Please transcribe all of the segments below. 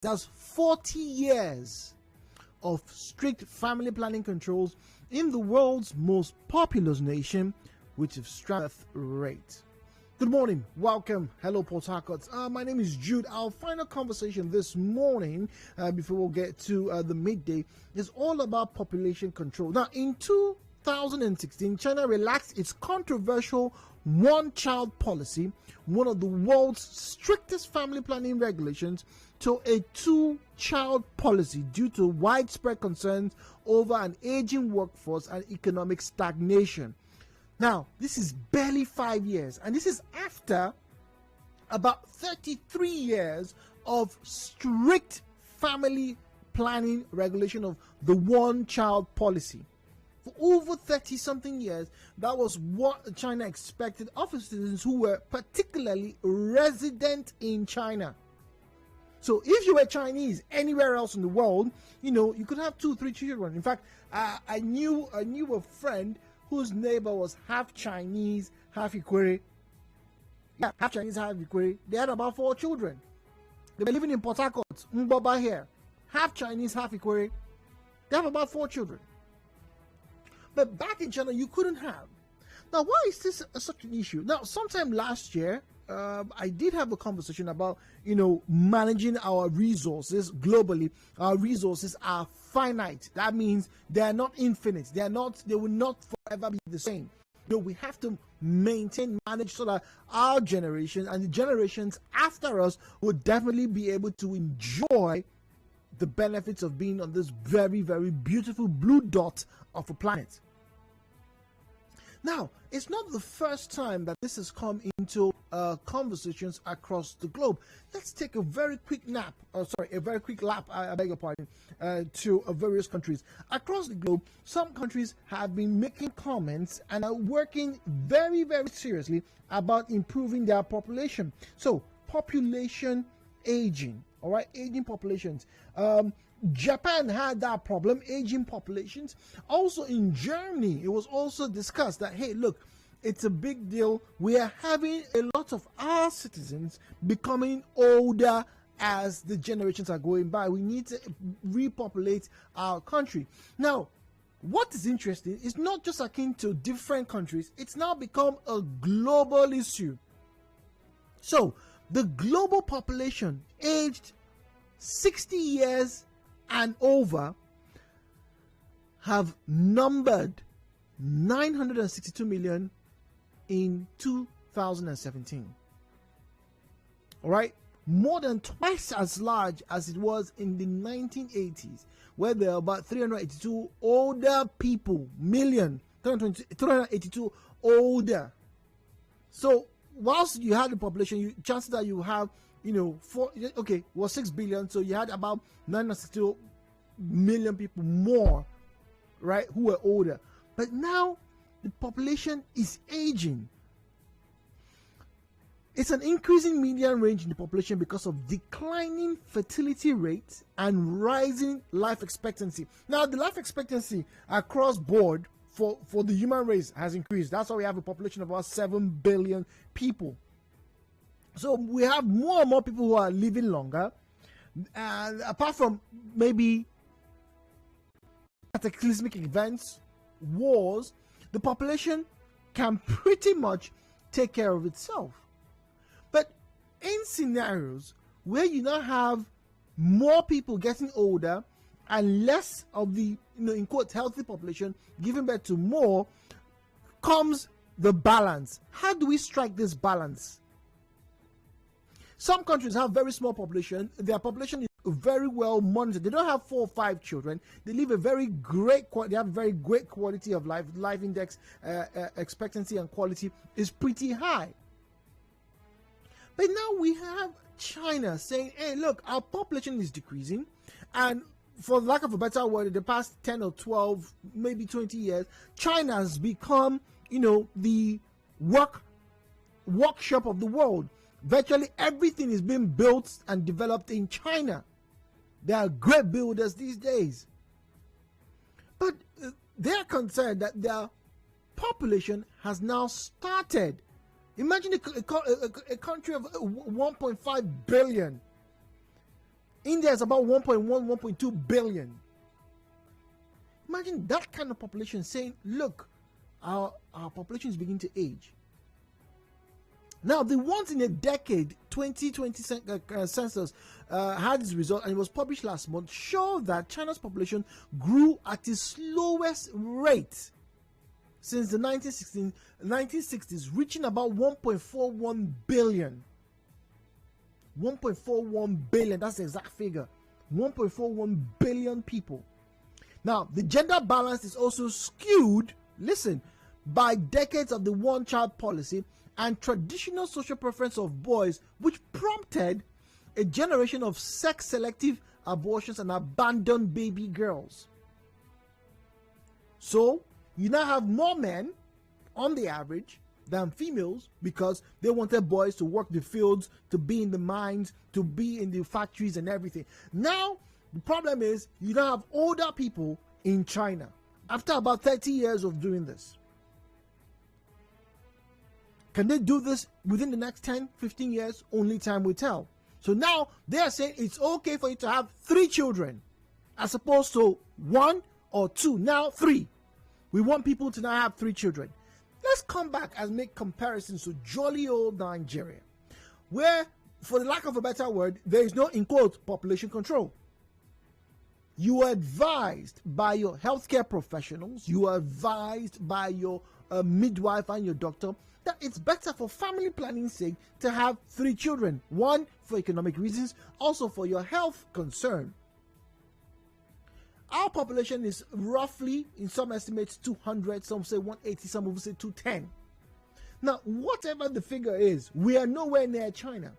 That's 40 years of strict family planning controls in the world's most populous nation, which is strength rate. Good morning, welcome, hello Port Harcourt. My name is Jude. Our final conversation this morning, before we'll get to the midday, is all about population control. Now, in 2016, China relaxed its controversial one-child policy, one of the world's strictest family planning regulations, to a two-child policy due to widespread concerns over an aging workforce and economic stagnation. Now, this is barely 5 years, and this is after about 33 years of strict family planning regulation of the one-child policy. For over 30-something years, that was what China expected of its citizens who were particularly resident in China. So if you were Chinese anywhere else in the world, you could have 2-3 children. In fact, I knew a friend whose neighbor was half Chinese, half Ikwere. Yeah, half Chinese, half Ikwere. They had about 4 children. They were living in Port Harcourt, Mbaba here. Half Chinese, half Ikwere. They have about 4 children. But back in China, you couldn't have. Now, why is this such an issue? Now, sometime last year, I did have a conversation about, managing our resources globally. Our resources are finite. That means they are not infinite. They will not forever be the same. We have to maintain, manage so that our generation and the generations after us will definitely be able to enjoy the benefits of being on this very, very beautiful blue dot of a planet. Now, it's not the first time that this has come into conversations across the globe. Let's take a very quick lap, I beg your pardon, to various countries. Across the globe, some countries have been making comments and are working very, very seriously about improving their population. So, population aging, all right, aging populations. Japan had that problem, aging populations. Also in Germany, it was also discussed that, hey, look, it's a big deal. We are having a lot of our citizens becoming older as the generations are going by. We need to repopulate our country. Now, what is interesting is not just akin to different countries, it's now become a global issue. So, the global population aged 60 years and over have numbered 962 million in 2017. All right, more than twice as large as it was in the 1980s, where there were about 382 older people, 382 older. So whilst you had the population, chances that you have 6 billion, so you had about 962 million people more, right, who were older. But now the population is aging. It's an increasing median range in the population because of declining fertility rates and rising life expectancy. Now, the life expectancy across board for the human race has increased. That's why we have a population of about 7 billion people. So we have more and more people who are living longer, and apart from maybe cataclysmic events, wars, the population can pretty much take care of itself. But in scenarios where you now have more people getting older and less of the, in quotes, healthy population giving birth to more, comes the balance. How do we strike this balance? Some countries have very small population. Their population is very well monitored. They don't have 4 or 5 children. They live they have a very great quality of life. Life index expectancy and quality is pretty high. But now we have China saying, hey, look, our population is decreasing, and for lack of a better word, in the past 10 or 12, maybe 20 years, China has become, the workshop of the world. Virtually everything is being built and developed in China. They are great builders these days. But they are concerned that their population has now started. Imagine a country of 1.5 billion India is about 1.1, 1.2 billion. Imagine that kind of population saying, look, our population is beginning to age. Now, the once in a decade 2020 census had this result, and it was published last month, show that China's population grew at its slowest rate since the 1960s, reaching about 1.41 billion. 1.41 billion, that's the exact figure. 1.41 billion people. Now, the gender balance is also skewed, listen, by decades of the one-child policy and traditional social preference of boys, which prompted a generation of sex-selective abortions and abandoned baby girls. So, you now have more men, on the average, than females because they wanted boys to work the fields, to be in the mines, to be in the factories and everything. Now, the problem is you now have older people in China after about 30 years of doing this. Can they do this within the next 10, 15 years? Only time will tell. So now they are saying it's okay for you to have 3 children as opposed to 1 or 2, now 3. We want people to now have 3 children. Let's come back and make comparisons to jolly old Nigeria, where, for the lack of a better word, there is no, in quote, population control. You are advised by your healthcare professionals, you are advised by your midwife and your doctor that it's better for family planning's sake to have 3 children. 1, for economic reasons, also for your health concern. Our population is roughly, in some estimates, 200, some say 180, some will say 210. Now, whatever the figure is, we are nowhere near China.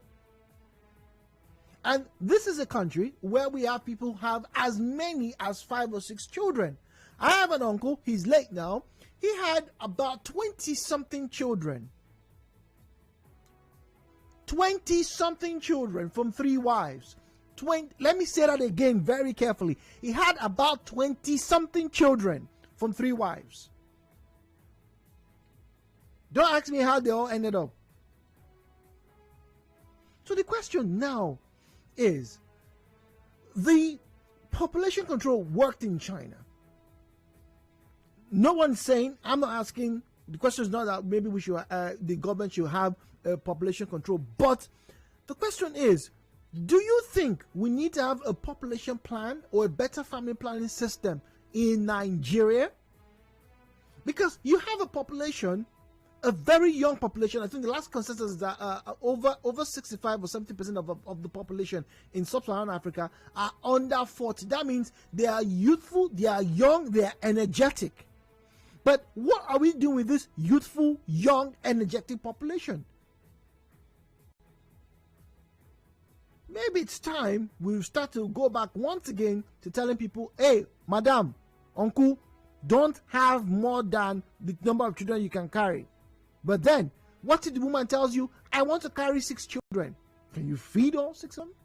And this is a country where we have people who have as many as 5 or 6 children. I have an uncle, he's late now. He had about 20-something children. 20-something children from 3 wives. Let me say that again very carefully. He had about 20-something children from 3 wives. Don't ask me how they all ended up. So the question now is, the population control worked in China. No one's saying, I'm not asking, the question is not that maybe we should, the government should have population control, but the question is, do you think we need to have a population plan or a better family planning system in Nigeria? Because you have a population, a very young population. I think the last consensus is that over 65 or 70% of the population in sub-Saharan Africa are under 40. That means they are youthful, they are young, they are energetic. But what are we doing with this youthful, young, energetic population? Maybe it's time we start to go back once again to telling people, hey, madam, uncle, don't have more than the number of children you can carry. But then, what if the woman tells you, I want to carry 6 children? Can you feed all 6 of them?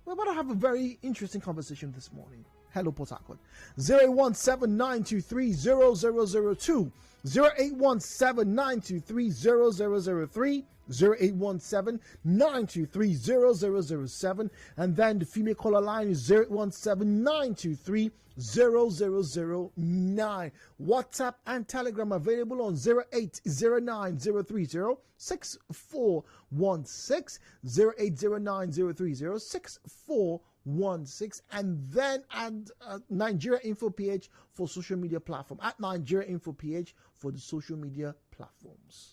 We're about to have a very interesting conversation this morning. Hello, Port Harcourt. 08179230002, 08179230003, 08179230007, and then the female caller line is 08179230009. WhatsApp and Telegram available on 08090306416, 08090306416, and then at Nigeria Info PH for social media platform, at Nigeria Info PH for the social media platforms.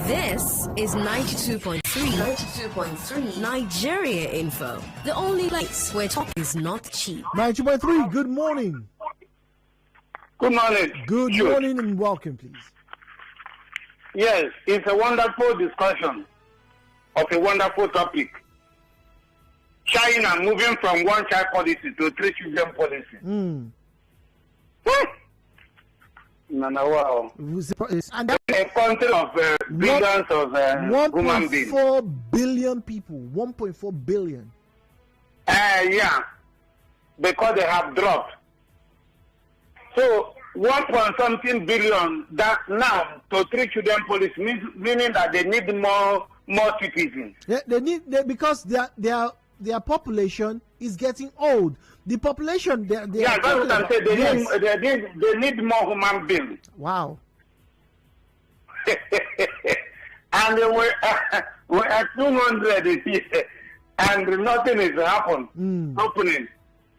This is 92.3 Nigeria Info, the only place where talk is not cheap. 92.3, good morning. Good morning. Good morning and welcome, please. Yes, it's a wonderful discussion of a wonderful topic. China moving from 1-child policy to 3-children policy. Wow. And a country of billions of human beings. 1.4 billion people. 1.4 billion. Yeah, because they have dropped. So 1.something billion that now to 3-children policy meaning that they need more more citizens. Yeah, because their population is getting old. The population, Yeah, that's what I'm saying. They need more human beings. Wow. And we're at 200 here, and nothing is happening.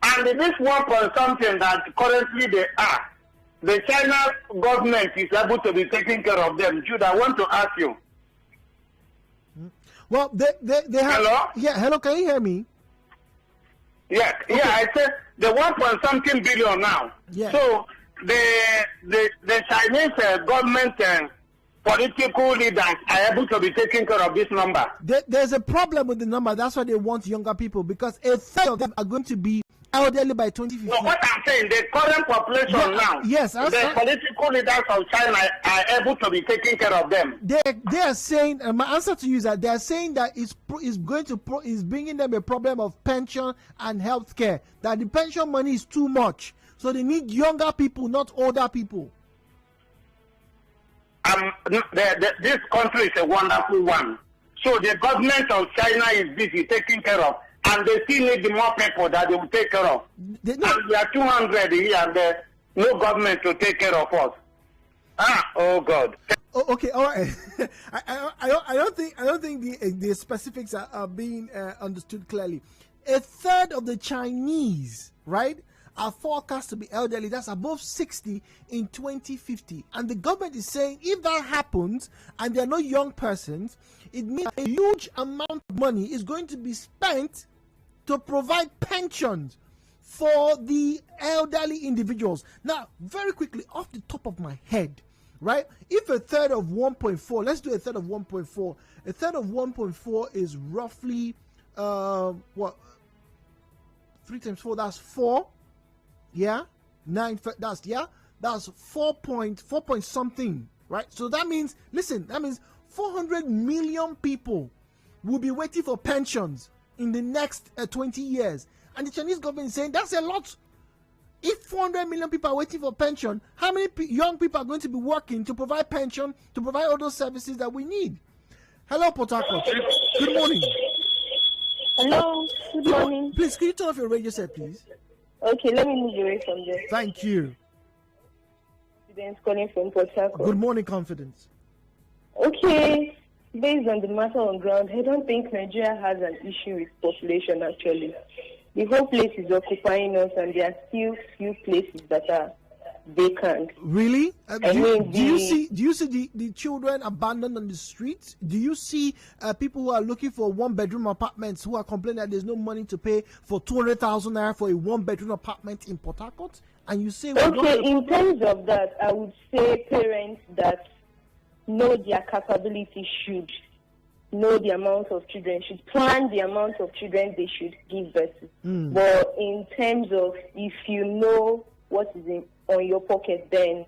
And this 1 point something that currently they are, the China government is able to be taking care of them. Jude, I want to ask you. Well, they have. Hello? Yeah, hello. Can you hear me? Yeah, okay. I said the 1 point something billion now. Yeah. So the Chinese government political leaders are able to be taking care of this number. There's a problem with the number. That's why they want younger people, because a third of them are going to be elderly by 2050. No, what I'm saying, the current population now, yes, the political leaders of China are able to be taking care of them. They are saying, and my answer to you is that they are saying that is bringing them a problem of pension and health care. That the pension money is too much, so they need younger people, not older people. This country is a wonderful one. So the government of China is busy taking care of, and they still need more people that they will take care of. And we are 200 here, and there's no government to take care of us. Oh God. Oh, okay, all right. I don't think the specifics are being understood clearly. A third of the Chinese, right, are forecast to be elderly. That's above 60 in 2050. And the government is saying if that happens and there are no young persons, it means a huge amount of money is going to be spent to provide pensions for the elderly individuals. Now, very quickly, off the top of my head, right? If a third of 1.4, let's do a third of 1.4. A third of 1.4 is roughly, 3 times 4, that's 4. Yeah, 9. That's 4 point something, right? So that means, listen, that means 400 million people will be waiting for pensions in the next 20 years, and the Chinese government is saying that's a lot. If 400 million people are waiting for pension, how many young people are going to be working to provide pension, to provide all those services that we need? Hello, Port Harcourt. Good morning. Hello. Good morning. Please, can you turn off your radio set, please? Okay, let me move away from there. Thank you. Students calling from Port Harcourt. Good morning, Confidence. Okay, based on the matter on ground, I don't think Nigeria has an issue with population actually. The whole place is occupying us, and there are still few places that are vacant. Really? Do you see the children abandoned on the streets? Do you see people who are looking for one-bedroom apartments who are complaining that there's no money to pay for 200,000 naira for a one-bedroom apartment in Port Harcourt? And you say, okay, in terms of that, I would say parents that know their capability should know the amount of children, should plan the amount of children they should give birth to. But in terms of if you know what is on your pocket, then you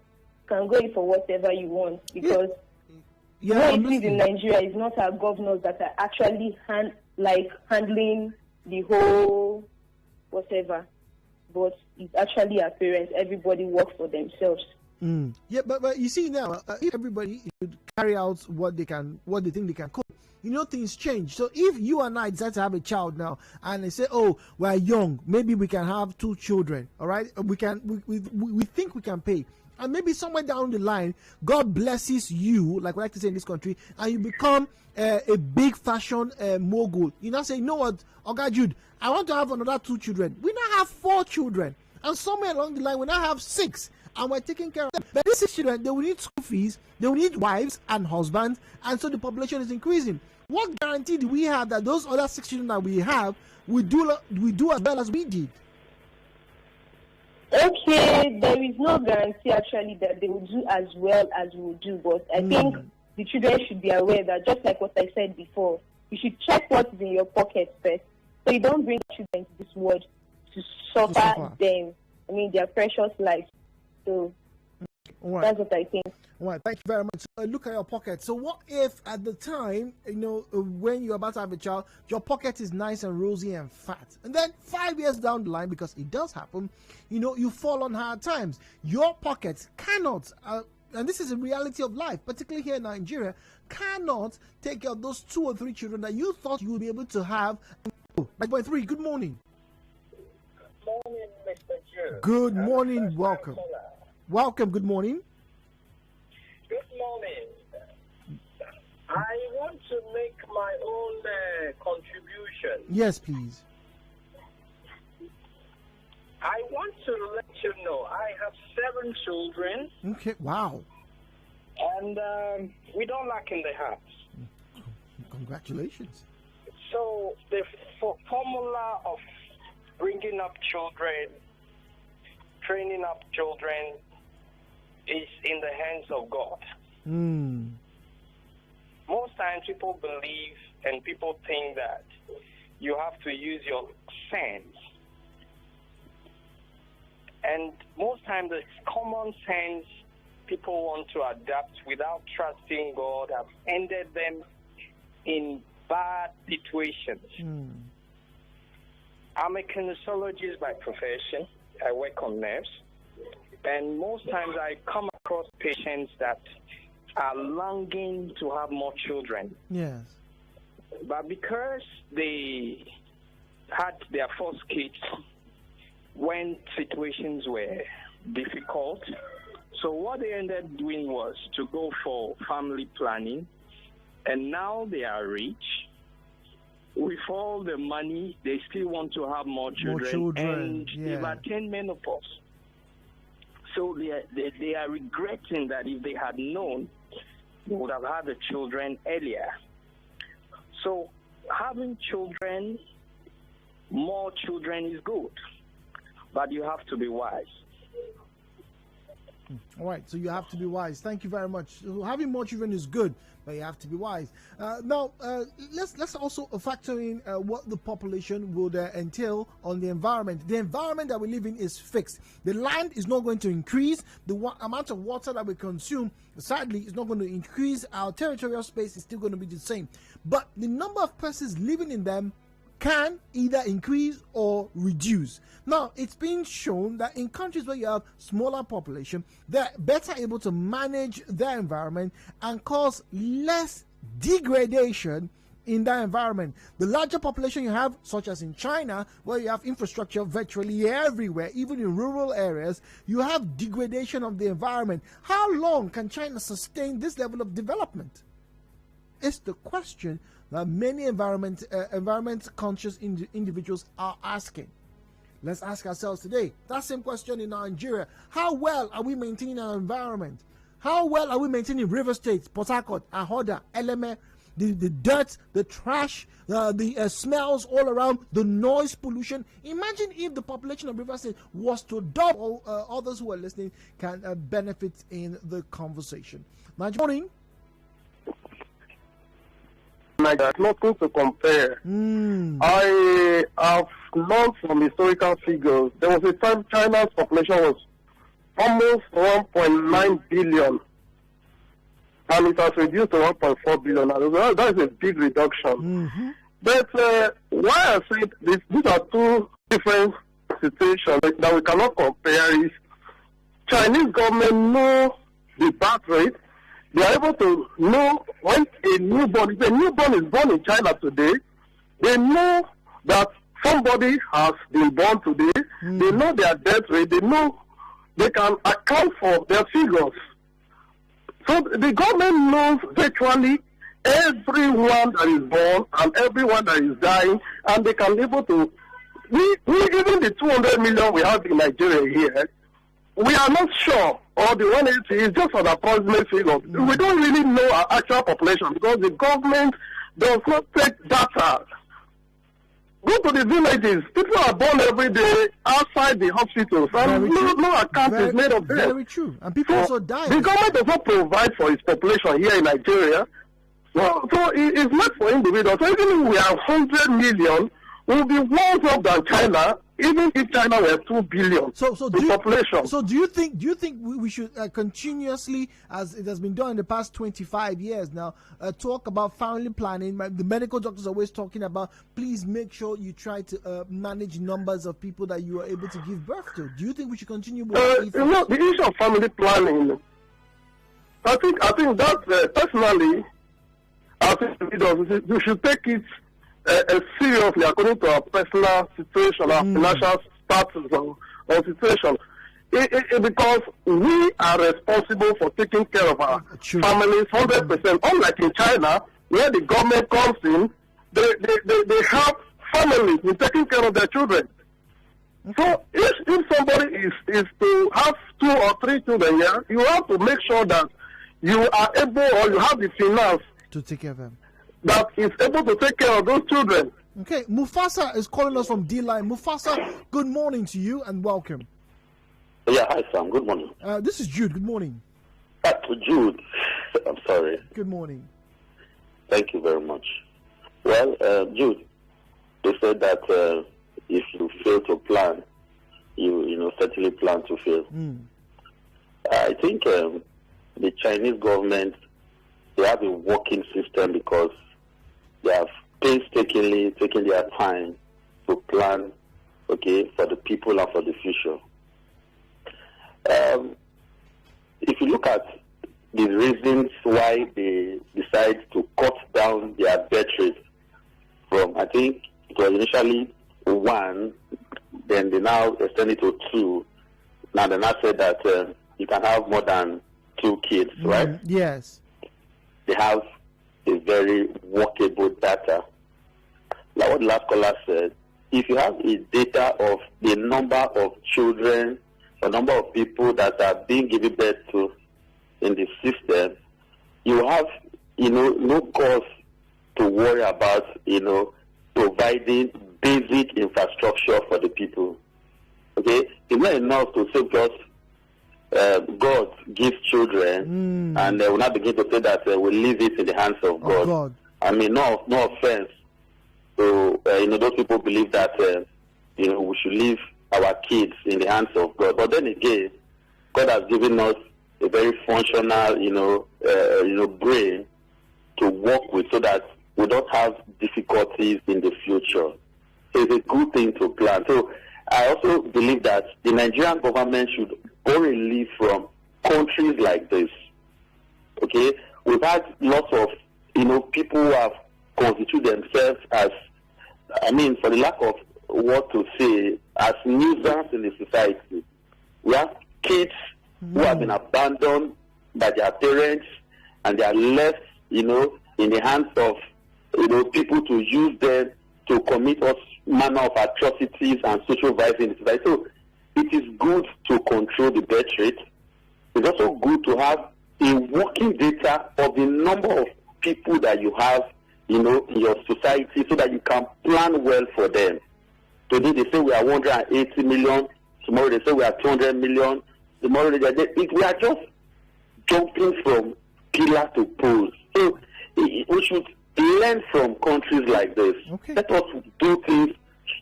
can go in for whatever you want, because what it is in Nigeria is not our governors that are actually handling the whole whatever, but it's actually our parents. Everybody works for themselves. Yeah, but you see now, if everybody should carry out what they think they can cope, things change. So if you and I decide to have a child now, and they say, oh, we're young, maybe we can have 2 children, all right? We think we can pay. And maybe somewhere down the line, God blesses you, like we like to say in this country, and you become a big fashion mogul. You now say, you know what, Oga Jude, I want to have another 2 children. We now have 4 children. And somewhere along the line, we now have 6. And we're taking care of them. But these 6 children, they will need school fees, they will need wives and husbands, and so the population is increasing. What guarantee do we have that those other 6 children that we have will do as well as we did? Okay, there is no guarantee actually that they will do as well as we will do, but I think the children should be aware that, just like what I said before, you should check what is in your pocket first, so you don't bring children to this world to suffer them. I mean, their precious life. So that's what I think. All right, thank you very much. Look at your pocket. So what if at the time, when you're about to have a child, your pocket is nice and rosy and fat, and then 5 years down the line, because it does happen, you fall on hard times. Your pocket cannot and this is a reality of life, particularly here in Nigeria, cannot take care of those 2 or 3 children that you thought you would be able to have. 9.3, good morning. Good morning, Mr. Jude. Good morning, welcome. Welcome, good morning. Good morning. I want to make my own contribution. Yes, please. I want to let you know I have 7 children. Okay, wow. And we don't lack in the house. Congratulations. So the formula of bringing up children, training up children, is in the hands of God. Most times people believe and people think that you have to use your sense. And most times the common sense people want to adapt without trusting God have ended them in bad situations. I'm a kinesiologist by profession. I work on nerves. And most times I come across patients that are longing to have more children. Yes. But because they had their first kids when situations were difficult, so what they ended up doing was to go for family planning, and now they are rich. With all the money, they still want to have more children. And they've attained menopause. So they are regretting that if they had known, they would have had the children earlier. So having children, more children is good, but you have to be wise. All right, so you have to be wise. Thank you very much. Having more children is good, but you have to be wise. Now, let's also factor in what the population would entail on the environment. The environment that we live in is fixed. The land is not going to increase. The amount of water that we consume, sadly, is not going to increase. Our territorial space is still going to be the same. But the number of persons living in them can either increase or reduce. Now, it's been shown that in countries where you have smaller population, they're better able to manage their environment and cause less degradation in that environment. The larger population you have, such as in China, where you have infrastructure virtually everywhere, even in rural areas, you have degradation of the environment. How long can China sustain this level of development? It's the question that many environment conscious individuals are asking. Let's ask ourselves today that same question in Nigeria. How well are we maintaining our environment? How well are we maintaining river states, Port Harcourt, Ahoda, Eleme, the dirt, the trash, the smells all around, the noise pollution? Imagine if the population of River State was to double. Others who are listening can benefit in the conversation. Good morning. There's nothing to compare. I have learned from historical figures. There was a time China's population was almost 1.9 billion, and it has reduced to 1.4 billion. That is a big reduction. But why I said these are two different situations that we cannot compare. Is Chinese government know the birth rate. They are able to know when if a newborn is born in China today, they know that somebody has been born today. They know their death rate. They know they can account for their figures. So the government knows virtually everyone that is born and everyone that is dying, and they can be able to. Even the 200 million we have in Nigeria here, we are not sure, or the 180 is just an approximate figure. We don't really know our actual population because the government does not take data. Go to the villages. People are born every day outside the hospitals, and no account is made of them. Very true. And people also die. The government does not provide for its population here in Nigeria. So it's not for individuals. So even if we have 100 million, we'll be worse off than China, even if China were 2 billion population. So do you think we should continuously, as it has been done in the past 25 years now, talk about family planning? The medical doctors are always talking about, please make sure you try to manage numbers of people that you are able to give birth to. Do you think we should continue with the issue of family planning I think that personally, I think we should take it seriously according to our personal situation, our financial status or situation. Because we are responsible for taking care of our families 100%. Unlike in China, where the government comes in, they help families in taking care of their children. So if somebody is to have 2 or 3 children here, you have to make sure that you are able, or you have the finance to take care of them, that is able to take care of those children. Okay, Mufasa is calling us from D-Line. Mufasa, good morning to you and welcome. Yeah, hi Sam, good morning. This is Jude, good morning. Jude, I'm sorry. Good morning. Thank you very much. Well, Jude, they said that if you fail to plan, you certainly plan to fail. I think the Chinese government, they have a working system because they have painstakingly taken their time to plan, okay, for the people and for the future. If you look at the reasons why they decide to cut down their birth rate from, I think it was initially 1, then they now extend it to 2. Now they now said that you can have more than 2 kids, right? Yes. They have a very workable data. Like what the last caller said, if you have a data of the number of children or number of people that are being given birth to in the system, you have, no cause to worry about, providing basic infrastructure for the people. Okay? It's not enough to say because God gives children and we'll not begin to say that we leave it in the hands of God. I mean, no offense. So, those people believe that, we should leave our kids in the hands of God. But then again, God has given us a very functional, brain to work with so that we don't have difficulties in the future. So it's a good thing to plan. So I also believe that the Nigerian government should borrow relief from countries like this. Okay? We've had lots of, people who have constituted themselves as, for the lack of what to say, as nuisance in the society. We have kids who have been abandoned by their parents and they are left, in the hands of, people to use them to commit all manner of atrocities and social violence in the society. So it is good to control the birth rate. It's also good to have a working data of the number of people that you have, in your society so that you can plan well for them. Today they say we are 180 million. Tomorrow they say we are 200 million. Tomorrow we are just jumping from pillar to post. So we should learn from countries like this. Okay. Let us do things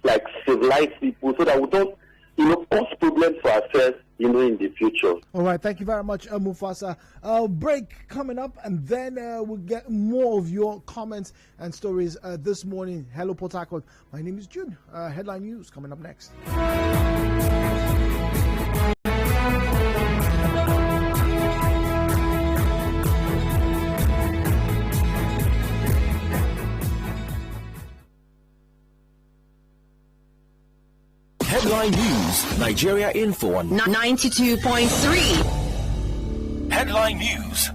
like civilize people so that we don't, cause problems for ourselves, in the future. All right, thank you very much, Mufasa. Break coming up, and then we'll get more of your comments and stories this morning. Hello, Port Harcourt. My name is Jude. Headline news coming up next. Headline News, Nigeria Info on 92.3. Headline News.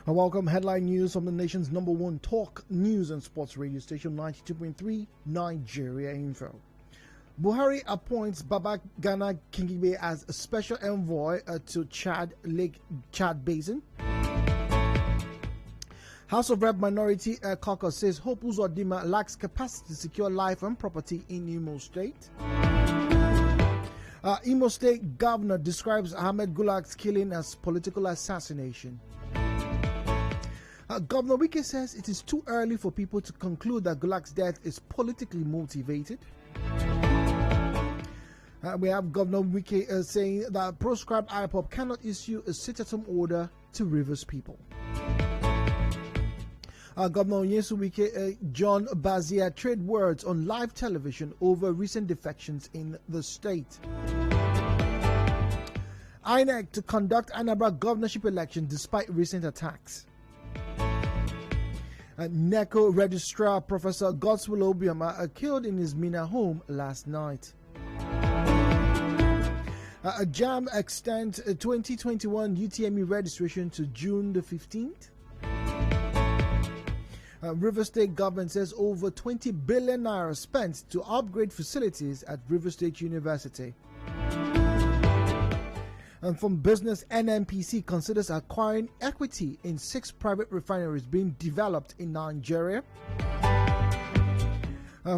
Welcome. Headline news from the nation's #1 talk news and sports radio station, 92.3 Nigeria Info. Buhari appoints Babagana Kingibe as a special envoy to Chad Basin. House of Rep Minority Caucus says Hope Uzodinma lacks capacity to secure life and property in Imo State. Imo State Governor describes Ahmed Gulak's killing as political assassination. Governor Wike says it is too early for people to conclude that Gulak's death is politically motivated. We have Governor Wike saying that proscribed IPOP cannot issue a sit-at-home order to Rivers people. Governor Yesu Wike, John Bazia trade words on live television over recent defections in the state. INEC to conduct Anambra governorship election despite recent attacks. NECO Registrar Professor Godswill Obioma killed in his Mina home last night. JAM extends 2021 UTME registration to June the 15th. River State government says over 20 billion naira spent to upgrade facilities at River State University. And from business, NNPC considers acquiring equity in 6 private refineries being developed in Nigeria.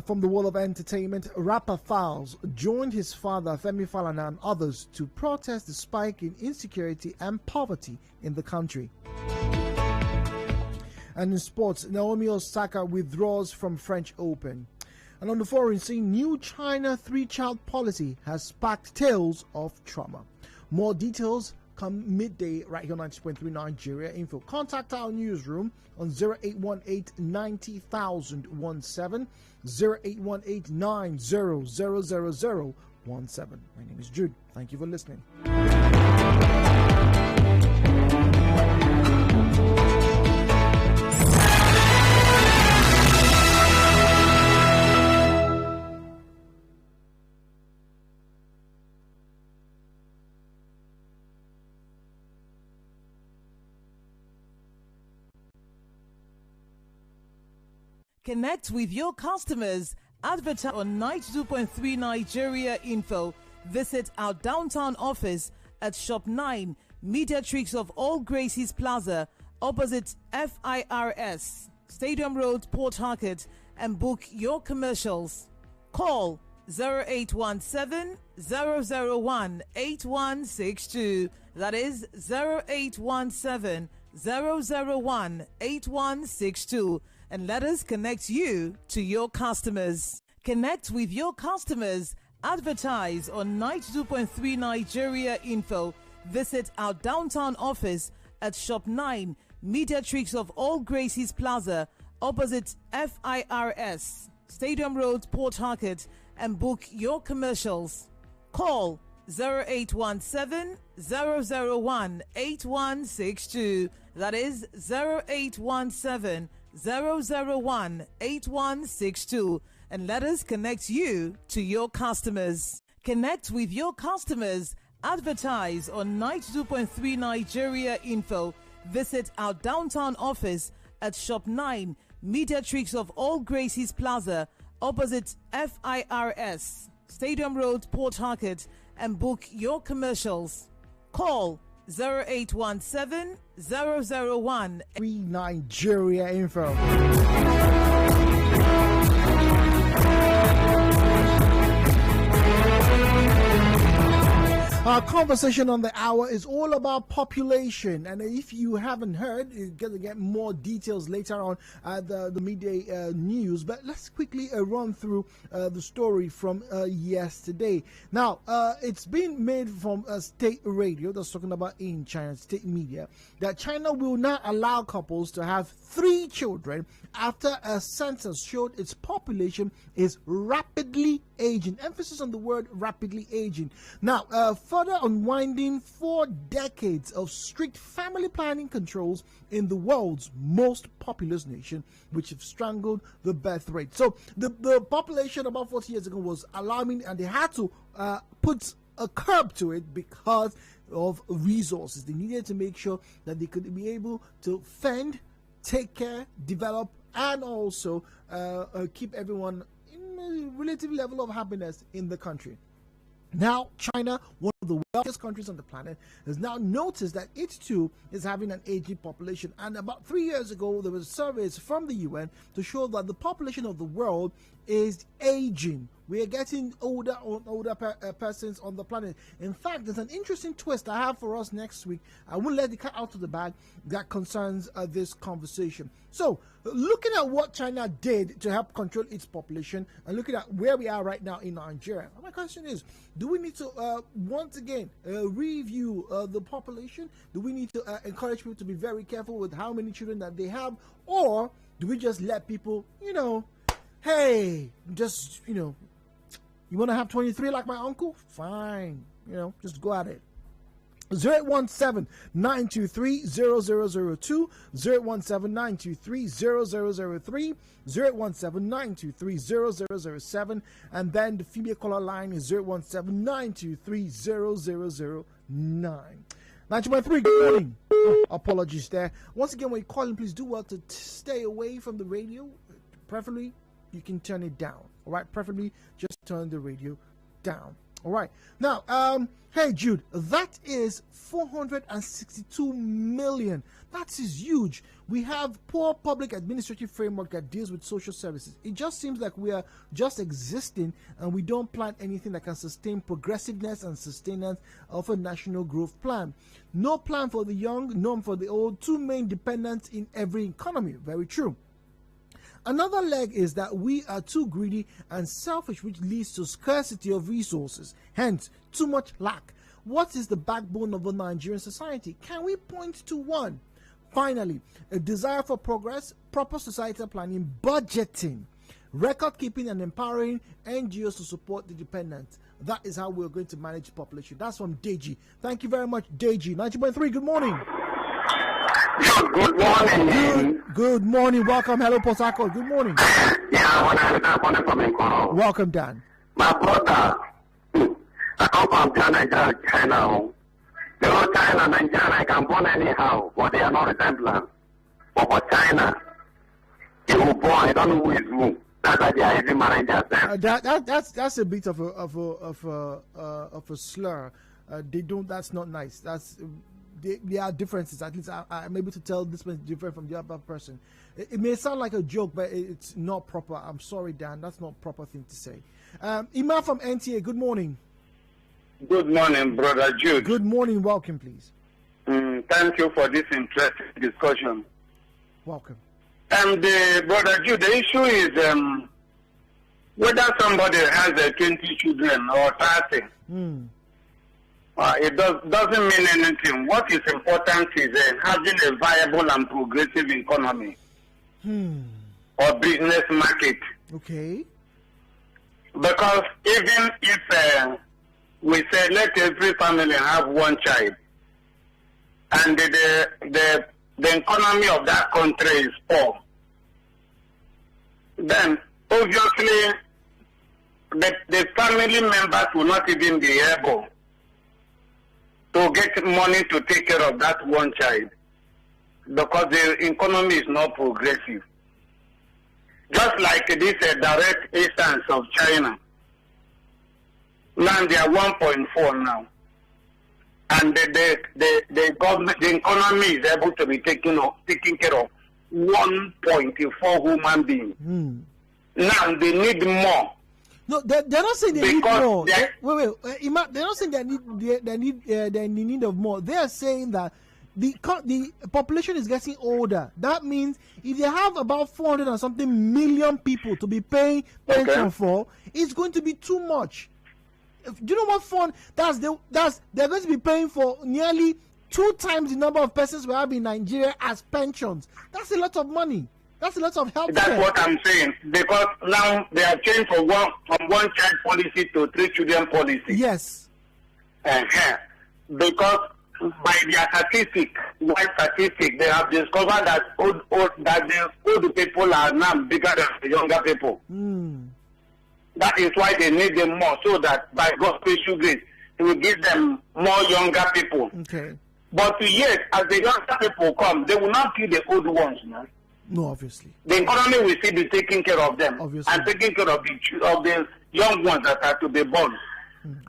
From the world of entertainment, rapper Falz joined his father Femi Falana and others to protest the spike in insecurity and poverty in the country. And in sports, Naomi Osaka withdraws from French Open. And on the foreign scene, new China 3-child policy has sparked tales of trauma. More details come midday right here on 90.3 Nigeria Info. Contact our newsroom on 0818 90017, 0818 900017. My name is Jude. Thank you for listening. Connect with your customers. Advertise on 92.3 Nigeria Info. Visit our downtown office at Shop 9, Mediatrix of All Gracies Plaza, opposite FIRS, Stadium Road, Port Harcourt, and book your commercials. Call 0817 001 8162. That is 0817 001 8162. And let us connect you to your customers. Connect with your customers. Advertise on 92.3 Nigeria Info. Visit our downtown office at Shop 9, Mediatrix of All Gracies Plaza, opposite FIRS, Stadium Road, Port Harcourt, and book your commercials. Call 0817 001 8162. That is 0817 001 8162, and let us connect you to your customers. Connect with your customers. Advertise on 92.3 Nigeria Info. Visit our downtown office at Shop 9, Mediatrix of All Gracies Plaza, opposite FIRS, Stadium Road, Port Harcourt, and book your commercials. Call 0817 001 Nigeria Info. Our conversation on the hour is all about population, and if you haven't heard, you're going to get more details later on at the midday news. But let's quickly run through the story from yesterday. Now, it's been made from a state radio that's talking about in China, state media, that China will not allow couples to have 3 children after a census showed its population is rapidly aging. Emphasis on the word rapidly aging. Now, further unwinding 4 decades of strict family planning controls in the world's most populous nation, which have strangled the birth rate. So the population about 40 years ago was alarming, and they had to put a curb to it because of resources. They needed to make sure that they could be able to fend, take care, develop, and also keep everyone in a relative level of happiness in the country. Now, China, one of the wealthiest countries on the planet, has now noticed that it too is having an aging population. And about 3 years ago, there was surveys from the UN to show that the population of the world is aging. We are getting older and older persons on the planet. In fact, there's an interesting twist I have for us next week. I won't let the cat out of the bag that concerns this conversation. So, looking at what China did to help control its population and looking at where we are right now in Nigeria, my question is, do we need to once again review the population? Do we need to encourage people to be very careful with how many children that they have? Or do we just let people, hey, just, you want to have 23 like my uncle? Fine. Just go at it. 017-923-0002, 017-923-0003, 017-923-0007, and then the female caller line is 017-923-0009. 90.3, good morning. Apologies there. Once again, when you're calling, please do well to stay away from the radio. Preferably, you can turn it down. All right, preferably just turn the radio down. All right. Now, hey, Jude, that is 462 million. That is huge. We have poor public administrative framework that deals with social services. It just seems like we are just existing and we don't plan anything that can sustain progressiveness and sustenance of a national growth plan. No plan for the young, none for the old, two main dependents in every economy. Very true. Another leg is that we are too greedy and selfish, which leads to scarcity of resources, hence too much lack. What is the backbone of a Nigerian society? Can we point to one? Finally, a desire for progress, proper societal planning, budgeting, record keeping, and empowering NGOs to support the dependent. That is how we're going to manage the population. That's from Deji. Thank you very much, Deji. 90.3, good morning. Good morning. Good morning. Welcome. Hello, Port Harcourt. Good morning. Welcome, Dan. My brother, I come from China. The whole China, Nigeria, I can born anyhow, but they are not resemblance. But for China, you were born, I don't know who is who. That's why they are even marrying themselves. That's a bit of a slur. They don't. That's not nice. There are differences. At least I'm able to tell this person is different from the other person. It may sound like a joke, but it's not proper. I'm sorry, Dan. That's not a proper thing to say. Imam from NTA, good morning. Good morning, Brother Jude. Good morning. Welcome, please. Thank you for this interesting discussion. Welcome. Brother Jude, the issue is whether somebody has 20 children or 30. It doesn't mean anything. What is important is having a viable and progressive economy or business market. Okay. Because even if we say let every family have one child, and the economy of that country is poor, then obviously the family members will not even be able to get money to take care of that one child because the economy is not progressive. Just like this direct instance of China. Now they are 1.4 now. And the government, the economy is able to be taking care of 1.4 human beings. Now they need more. No, they're not saying they need more. Wait. They're not saying they need need of more. They are saying that the population is getting older. That means if they have about 400 and something million people to be paying pension for, it's going to be too much. Do you know what fund they're going to be paying for nearly 2 times the number of persons we have in Nigeria as pensions. That's a lot of money. That's a lot of help. That's what I'm saying. Because now they are changed from one child policy to 3 children policy. Yes. Because by their statistic, they have discovered that the old people are now bigger than the younger people. That is why they need them more, so that by God's special grace, He will give them more younger people. Okay. But yet, as the younger people come, they will not kill the old ones, man. No, obviously. The economy will still be taking care of them, obviously, and taking care of the young ones that are to be born.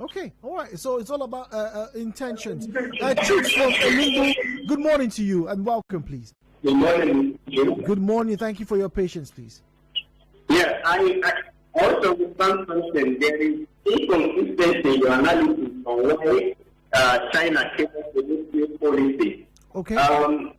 Okay, all right. So it's all about intentions. Chief from Elingu, good morning to you and welcome, please. Good morning. Good morning. Thank you for your patience, please. Yes, I also found something. There is inconsistency in your analysis on why China came up with this new policy. Okay.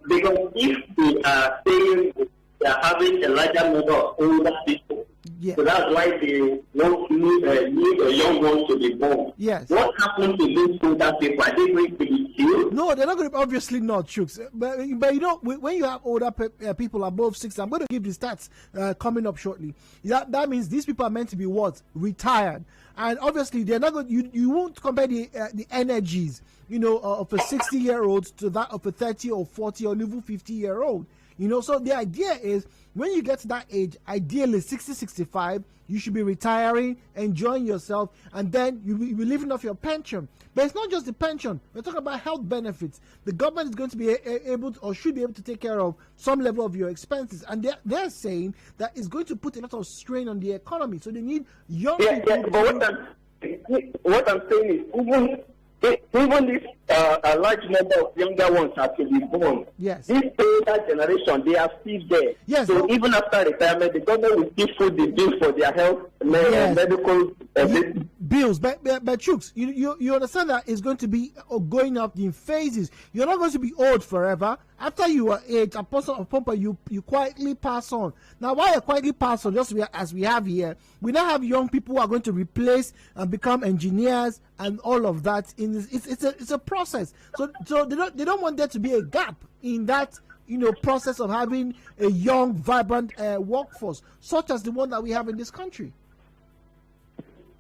Because if we are saying we are having a larger number of older people, Yeah. So that's why they want need a young ones to be born. Yes. What happened to these older people? Are they going to be killed? No, they're not going to. Obviously not, Chooks. But you know, when you have older people above 60, I'm going to give the stats coming up shortly. That means these people are meant to be what? Retired. And obviously they're not going. You won't compare the energies, you know, of a 60-year-old to that of a 30 or 40 or even 50-year-old. You know, so the idea is when you get to that age, ideally 60, 65, you should be retiring, enjoying yourself, and then you'll be living off your pension. But it's not just the pension. We're talking about health benefits. The government is going to be able to, or should be able to take care of some level of your expenses. And they're saying that it's going to put a lot of strain on the economy. So they need young people. Yeah, but what I'm saying is, even if a large number of younger ones are to be born, yes, this older generation, they are still there. Yes, so even after retirement, the government will still foot the bill for their health, medical bills. But Chooks, you understand that it's going to be going up in phases. You're not going to be old forever. After you are age, you quietly pass on. Now, why you quietly pass on, just as we have here, we now have young people who are going to replace and become engineers and all of that. It's a process. So they don't want there to be a gap in that, you know, process of having a young, vibrant workforce, such as the one that we have in this country.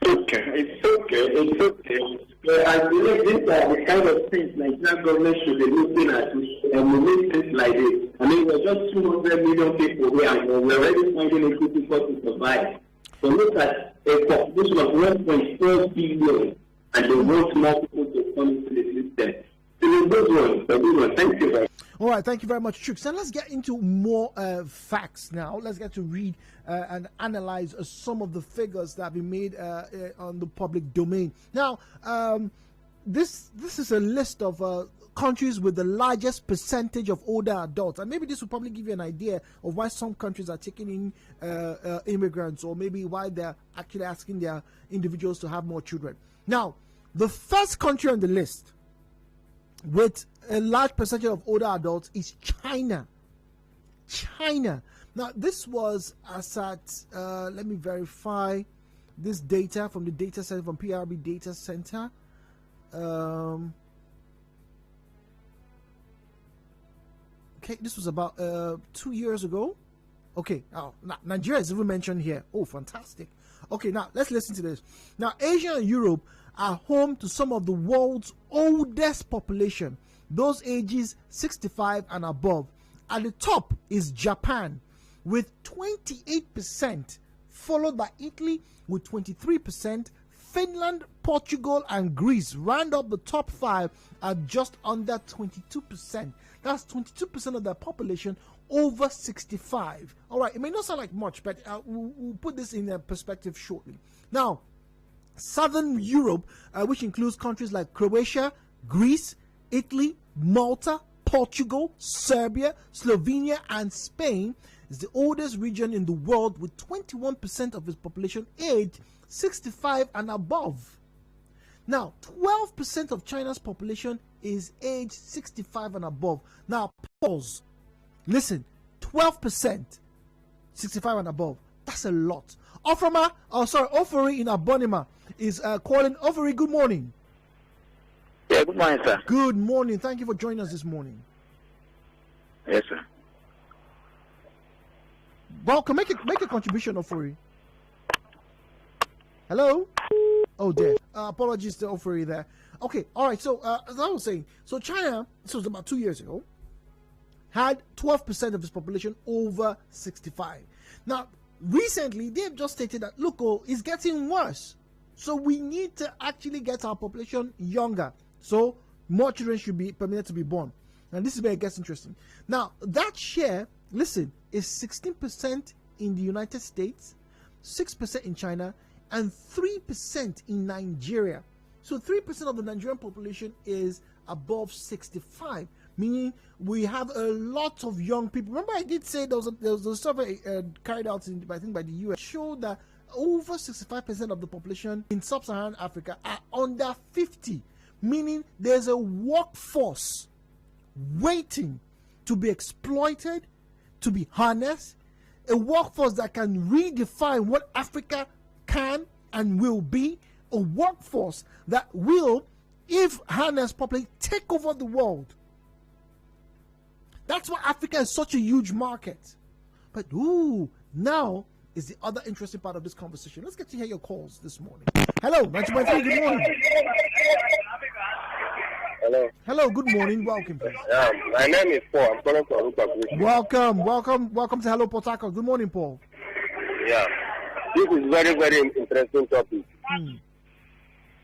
It's okay. I believe these are the kind of things Nigerian government should be looking at, and we need things like this. I mean, we're just 200 million people here, and we're already finding it difficult to survive. So look at a population of 1.4 billion, and they want more people to come into the system. It's a good one. Thank you very much. All right, thank you very much, Chooks. And let's get into more facts now. Let's get to read and analyze some of the figures that have been made on the public domain. Now, this is a list of countries with the largest percentage of older adults. And maybe this will probably give you an idea of why some countries are taking in immigrants, or maybe why they're actually asking their individuals to have more children. Now, the first country on the list with a large percentage of older adults is China. Now, this was as at, let me verify this data from the data center, from PRB Data Center. Okay, this was about 2 years ago. Okay, now Nigeria is even mentioned here. Oh, fantastic. Okay, now let's listen to this. Now, Asia and Europe are home to some of the world's oldest population, those ages 65 and above. At the top is Japan with 28%, followed by Italy with 23%. Finland, Portugal, and Greece round up the top 5 at just under 22%. That's 22% of the population over 65. All right, it may not sound like much, but we'll put this in perspective shortly. Now, Southern Europe, which includes countries like Croatia, Greece, Italy, Malta, Portugal, Serbia, Slovenia, and Spain, is the oldest region in the world, with 21% of its population aged 65 and above. Now, 12% of China's population is aged 65 and above. Now, pause. Listen, 12%, 65 and above. That's a lot. Ofori in Abonima is calling. Ofori, good morning. Yeah, good morning, sir. Good morning. Thank you for joining us this morning. Yes, sir. Welcome. Make a contribution, Ofori. Hello? Oh, dear. Apologies to Ofori there. Okay, all right. So, as I was saying, so China, this was about 2 years ago, had 12% of its population over 65. Now, recently, they've just stated that, look, it's getting worse. So we need to actually get our population younger. So more children should be permitted to be born. And this is where it gets interesting. Now, that share, listen, is 16% in the United States, 6% in China, and 3% in Nigeria. So 3% of the Nigerian population is above 65, meaning we have a lot of young people. Remember, I did say there was a survey carried out by the US, showed that over 65% of the population in sub-Saharan Africa are under 50, meaning there's a workforce waiting to be exploited, to be harnessed, a workforce that can redefine what Africa can and will be, a workforce that will, if harnessed properly, take over the world. That's why Africa is such a huge market. But now is the other interesting part of this conversation. Let's get to hear your calls this morning. Hello, 90.3, good morning. Hello, good morning. Welcome, please. My name is Paul. I'm calling from Rupert. Welcome to Hello Port Harcourt. Good morning, Paul. Yeah, this is very, very interesting topic.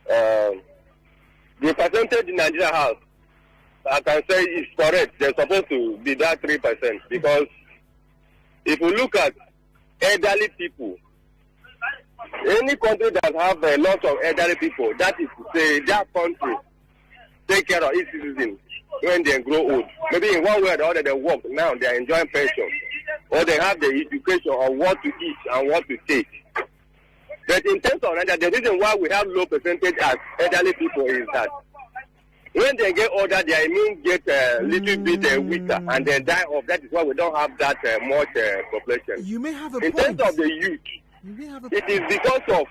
The percentage in Nigeria has, I can say, is correct. They're supposed to be that 3% because if you look at elderly people, any country that have a lot of elderly people, that is to say, that country take care of its citizens when they grow old. Maybe in one way or the other they work, now they are enjoying pension, or they have the education on what to eat and what to take. But in terms of that, the reason why we have low percentage as elderly people is that when they get older, their immune get a little bit weaker, and they die off. That is why we don't have that much population. You may have a in point. terms of the youth, it is because of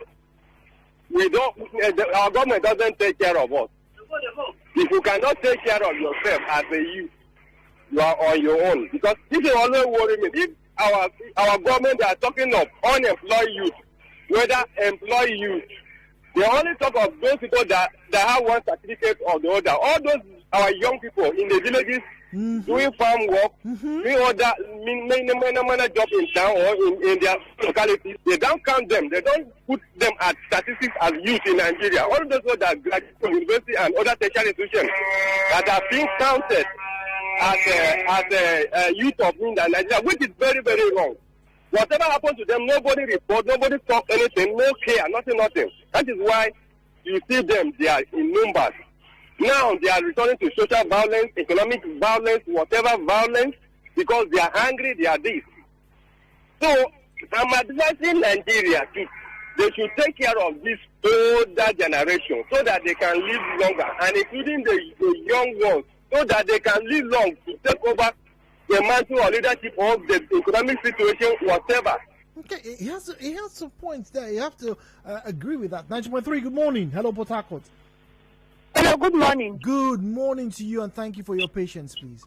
our government doesn't take care of us. If you cannot take care of yourself as a youth, you are on your own. Because this is always worrying me. If our government are talking of unemployed youth, whether employed youth, they only talk of those people that have one certificate or the other. All those our young people in the villages doing farm work, doing other minor job in town or in their localities, they don't count them. They don't put them as statistics as youth in Nigeria. All those that graduate from university and other tertiary institutions that are being counted as a youth of Nigeria, which is very, very wrong. Whatever happens to them, nobody report, nobody talk anything, no care, nothing. That is why you see them, they are in numbers. Now they are returning to social violence, economic violence, whatever violence, because they are angry, they are this. So I'm advising Nigeria to, they should take care of this older generation so that they can live longer, and including the young ones, so that they can live long to take over the mantle or leadership of the economic situation, whatever. Okay, he has some points there. You have to agree with that. 90.3, good morning. Hello, Port Harcourt. Hello, good morning. Good morning to you, and thank you for your patience, please.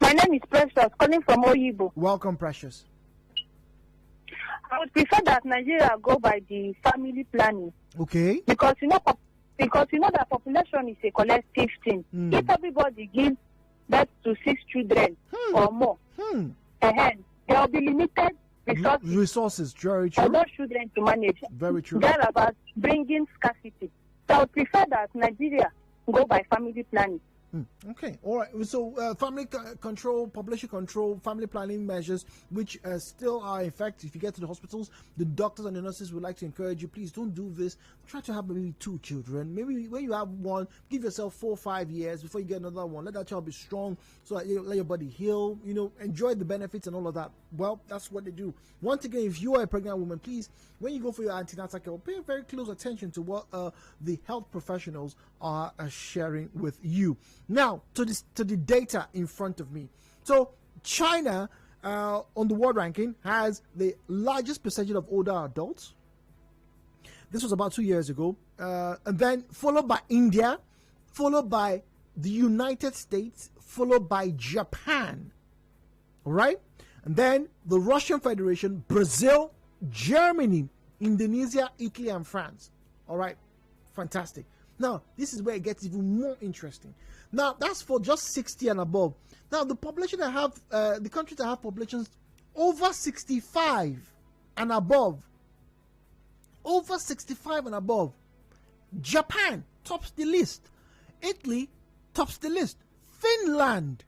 My name is Precious, calling from Oyibo. Welcome, Precious. I would prefer that Nigeria go by the family planning. Okay. Because you know that population is a collective thing. If everybody gives birth to 6 children or more, there will be limited resources. Very true. For those children to manage. Very true. Thereabout bringing scarcity. So I would prefer that Nigeria go by family planning. Okay, all right. So family control, population control, family planning measures, which still are in fact, if you get to the hospitals, the doctors and the nurses would like to encourage you, please don't do this. Try to have maybe 2 children. Maybe when you have one, give yourself 4 or 5 years before you get another one. Let that child be strong so that you let your body heal, enjoy the benefits and all of that. Well, that's what they do. Once again, if you are a pregnant woman, please, when you go for your antenatal care, pay very close attention to what the health professionals are sharing with you. Now, to the data in front of me. So, China, on the world ranking, has the largest percentage of older adults. This was about 2 years ago. And then followed by India, followed by the United States, followed by Japan. All right? And then the Russian Federation, Brazil, Germany, Indonesia, Italy, and France. All right? Fantastic. Now, this is where it gets even more interesting. Now, that's for just 60 and above. Now, the population that have, the countries that have populations over 65 and above, Japan tops the list. Italy tops the list. Finland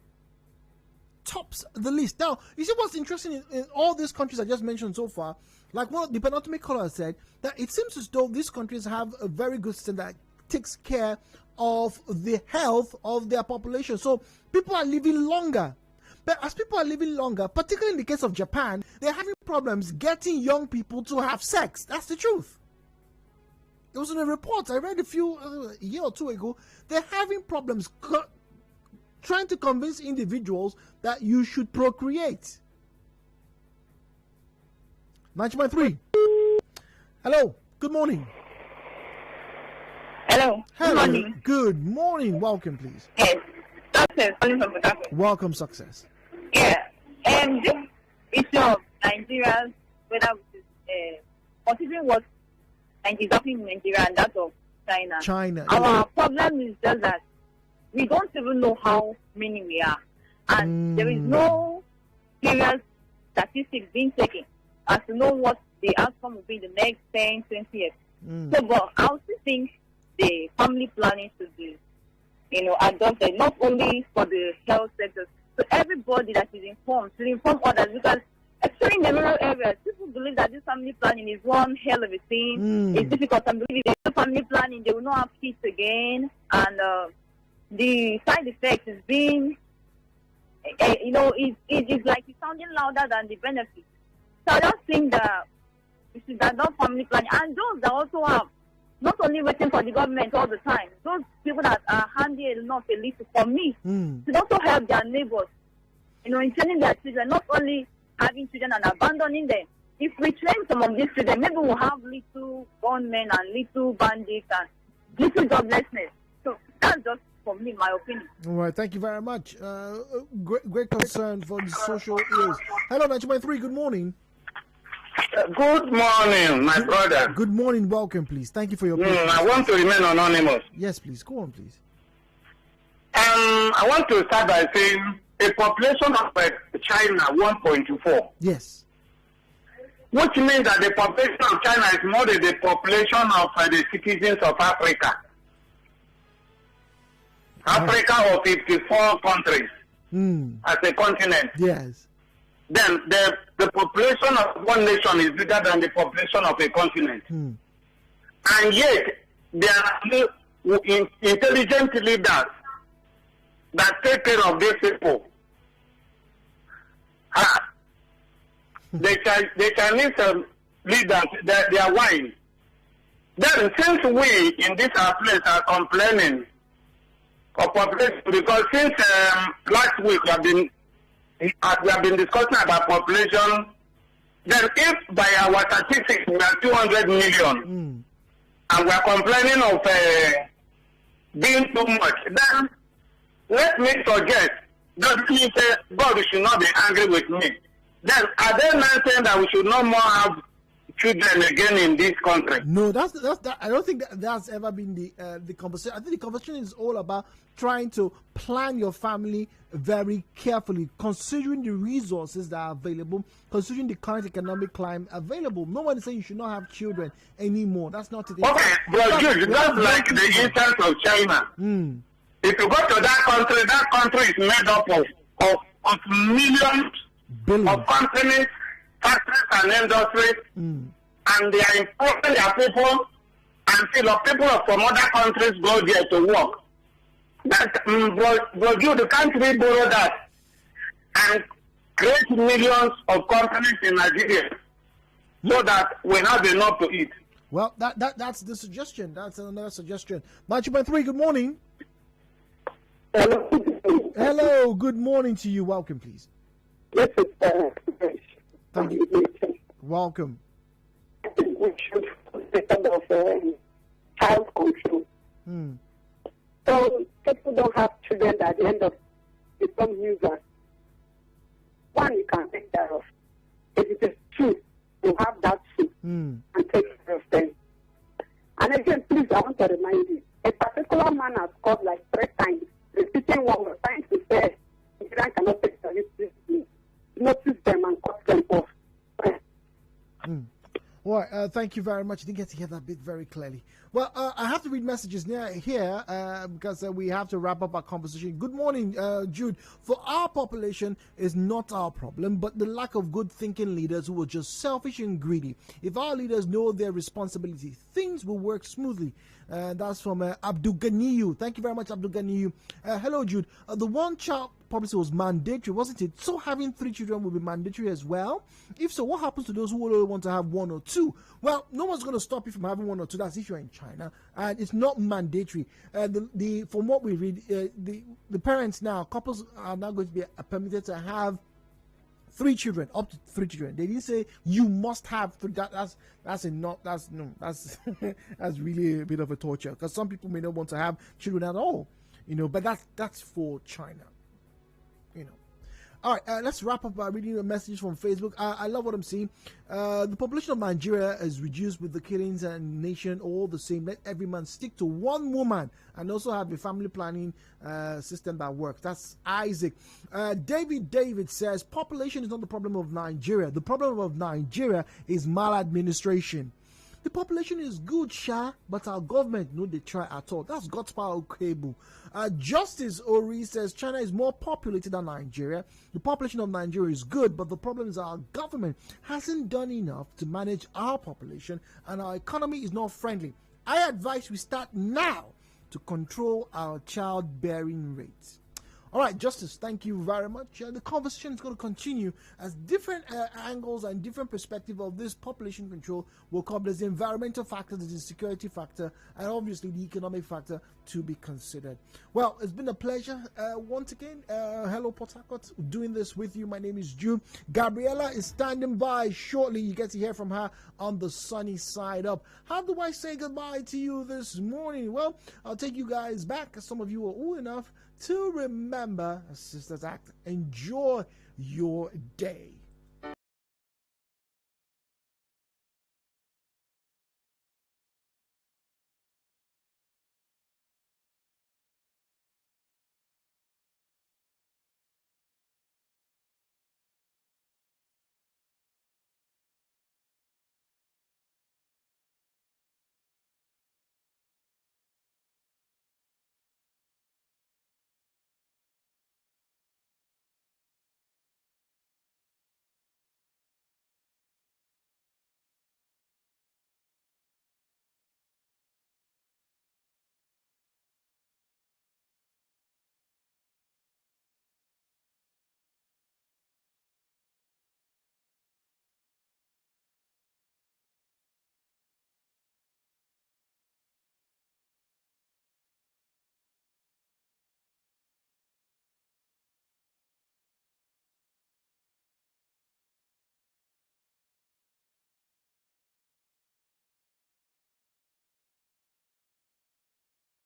tops the list. Now, you see what's interesting in all these countries I just mentioned so far, like what the penultimate caller said, that it seems as though these countries have a very good system that takes care of the health of their population. So people are living longer. But as people are living longer, particularly in the case of Japan, they're having problems getting young people to have sex. That's the truth. It was in a report I read a year or two ago. They're having problems trying to convince individuals that you should procreate. 9.3. Hello. Good morning. Hello. Hello. Good morning. Good morning. Welcome, please. Yes. Success. Calling from Port Harcourt. Welcome, Success. Yeah. This issue of Nigeria's whether considering what is happening in Nigeria and that of China. Our problem is just that we don't even know how many we are, and there is no serious statistics being taken as to know what the outcome will be in the next 10, 20 years. So, but I also think the family planning should be, adopted not only for the health sector, so everybody that is informed should inform others, because especially in the rural areas, people believe that this family planning is one hell of a thing. It's difficult. Some believe if they do family planning, they will not have kids again, and the side effects is being, it is like it's sounding louder than the benefits. So I don't think that we should adopt family planning, and those that also have not only waiting for the government all the time, those people that are handy enough at least for me should also help their neighbors, in training their children, not only having children and abandoning them. If we train some of these children, maybe we'll have little gunmen and little bandits and little joblessness. So that's just for me, my opinion. All right, thank you very much. Great concern for the social ills. Hello, 9.3, good morning. Good morning, my brother. Good morning, welcome, please. Thank you for your I want to remain anonymous. Yes, please, go on, please. I want to start by saying a population of China 1.24. Yes. Which means that the population of China is more than the population of the citizens of Africa. Africa of 54 countries as a continent. Yes. Then the population of one nation is bigger than the population of a continent. And yet, there are intelligent leaders that take care of these people. The Chinese leaders, they are wise. Then, since we in this place are complaining of population, because since last week we have been discussing about population, then if by our statistics we are 200 million, and we are complaining of being too much, then let me suggest, doesn't mean say God should not be angry with me. Then are they not saying that we should no more have children again in this country? No, that's I don't think that's ever been the conversation. I think the conversation is all about trying to plan your family very carefully, considering the resources that are available, considering the current economic climate available. No one is saying you should not have children anymore. That's not it. Okay, but Jude, that's like the instance of China. If you go to that country is made up of millions of companies, factories and industries, and they are employing their people, and still people from other countries go there to work. That, but you can't really borrow that and create millions of companies in Nigeria so that we have enough to eat. Well, that's the suggestion. That's another suggestion. 9.3, good morning. Hello. Hello, good morning to you. Welcome, please. Yes, thank you. Welcome. I think we should think of child control. So people don't have children at the end of become users. One, you can take care of. If it is two, you have that two and take care of them. And again, please, I want to remind you, a particular man has called like 3 times, repeating what we're trying to say. Iran cannot take care of this. Notice them and cut them off. All right, thank you very much. I didn't get to hear that bit very clearly. Well, I have to read messages here because we have to wrap up our conversation. Good morning, Jude. For our population is not our problem, but the lack of good thinking leaders who are just selfish and greedy. If our leaders know their responsibility, things will work smoothly. That's from Abdul Ganiyu. Thank you very much, Abdul Ganiyu. Hello, Jude. The one-child policy was mandatory, wasn't it? So having 3 children will be mandatory as well? If so, what happens to those who only want to have 1 or 2? Well, no one's going to stop you from having 1 or 2. That's if you're in China, and it's not mandatory. From what we read, the parents now, couples are now going to be permitted to have 3 children, up to 3 children. They didn't say you must have 3. That's that's really a bit of a torture, because some people may not want to have children at all, but that's for China, All right, let's wrap up by reading a message from Facebook. I love what I'm seeing. The population of Nigeria is reduced with the killings and nation all the same. Let every man stick to one woman and also have a family planning system that works. That's Isaac. David says, population is not the problem of Nigeria. The problem of Nigeria is maladministration. The population is good, but our government, no, they try at all. That's God's power cable. Justice Ori says China is more populated than Nigeria. The population of Nigeria is good, but the problem is our government hasn't done enough to manage our population, and our economy is not friendly. I advise we start now to control our childbearing rates. All right, Justice, thank you very much. The conversation is going to continue as different angles and different perspectives of this population control will come. There's the environmental factor, there's the security factor, and obviously the economic factor to be considered. Well, it's been a pleasure once again. Hello, Port Harcourt, doing this with you. My name is Jude. Gabriella is standing by. Shortly, you get to hear from her on the sunny side up. How do I say goodbye to you this morning? Well, I'll take you guys back. Some of you are old enough to remember Sisters Act. Enjoy your day.